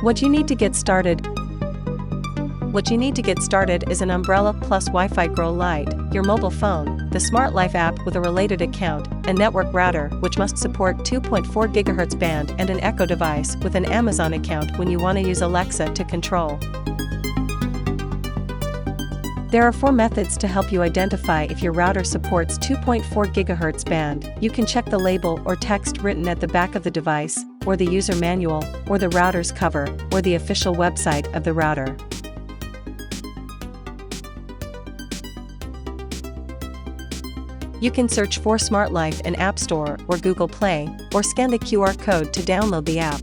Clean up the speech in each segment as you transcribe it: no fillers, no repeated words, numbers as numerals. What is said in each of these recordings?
What you need to get started is an umbrella plus Wi-Fi grow light, your mobile phone, the Smart Life app with a related account, a network router which must support 2.4 GHz band, and an Echo device with an Amazon account when you want to use Alexa to control. There are 4 methods to help you identify if your router supports 2.4 GHz band. You can check the label or text written at the back of the device, or the user manual, or the router's cover, or the official website of the router. You can search for Smart Life in App Store or Google Play, or scan the QR code to download the app.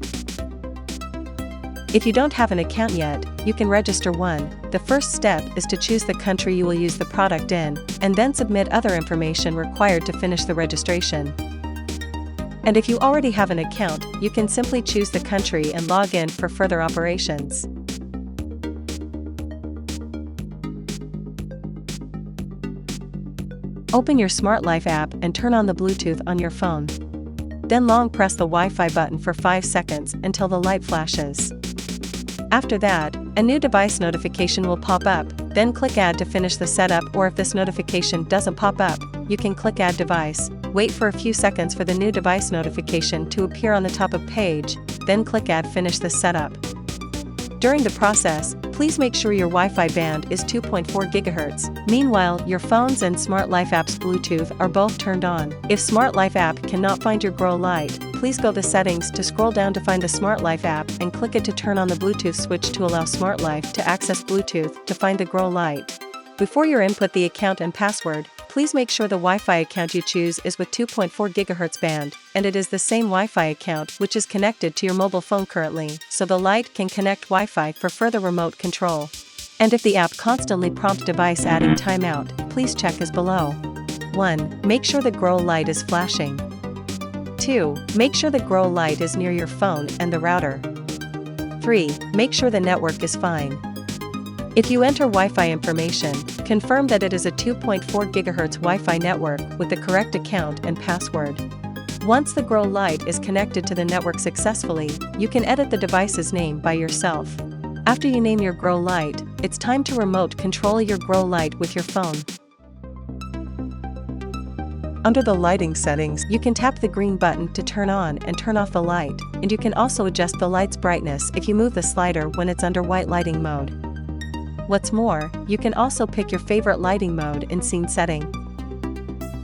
If you don't have an account yet, you can register one. The first step is to choose the country you will use the product in, and then submit other information required to finish the registration. And if you already have an account, you can simply choose the country and log in for further operations. Open your Smart Life app and turn on the Bluetooth on your phone. Then long press the Wi-Fi button for 5 seconds until the light flashes. After that, a new device notification will pop up, then click Add to finish the setup, or if this notification doesn't pop up, you can click Add Device, wait for a few seconds for the new device notification to appear on the top of page, then click Add Finish the setup. During the process, please make sure your Wi-Fi band is 2.4 GHz. Meanwhile, your phone's and Smart Life app's Bluetooth are both turned on. If Smart Life app cannot find your grow light, please go to Settings to scroll down to find the Smart Life app and click it to turn on the Bluetooth switch to allow Smart Life to access Bluetooth to find the grow light. Before you input the account and password, please make sure the Wi-Fi account you choose is with 2.4 GHz band, and it is the same Wi-Fi account which is connected to your mobile phone currently, so the light can connect Wi-Fi for further remote control. And if the app constantly prompts device adding timeout, please check as below. 1. Make sure the grow light is flashing. 2. Make sure the grow light is near your phone and the router. 3. Make sure the network is fine. If you enter Wi-Fi information, confirm that it is a 2.4 GHz Wi-Fi network with the correct account and password. Once the grow light is connected to the network successfully, you can edit the device's name by yourself. After you name your grow light, it's time to remote control your grow light with your phone. Under the lighting settings, you can tap the green button to turn on and turn off the light, and you can also adjust the light's brightness if you move the slider when it's under white lighting mode. What's more, you can also pick your favorite lighting mode in scene setting.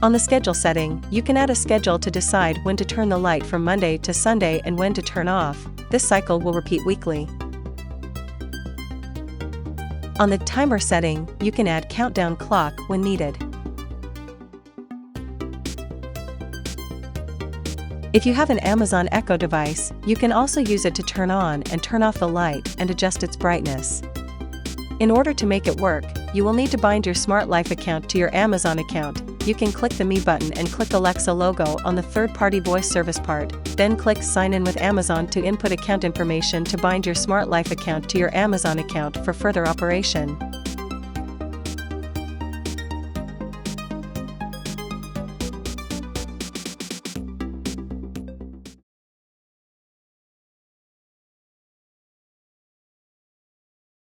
On the schedule setting, you can add a schedule to decide when to turn the light from Monday to Sunday and when to turn off. This cycle will repeat weekly. On the timer setting, you can add countdown clock when needed. If you have an Amazon Echo device, you can also use it to turn on and turn off the light and adjust its brightness. In order to make it work, you will need to bind your Smart Life account to your Amazon account. You can click the Me button and click Alexa logo on the third-party voice service part, then click Sign in with Amazon to input account information to bind your Smart Life account to your Amazon account for further operation.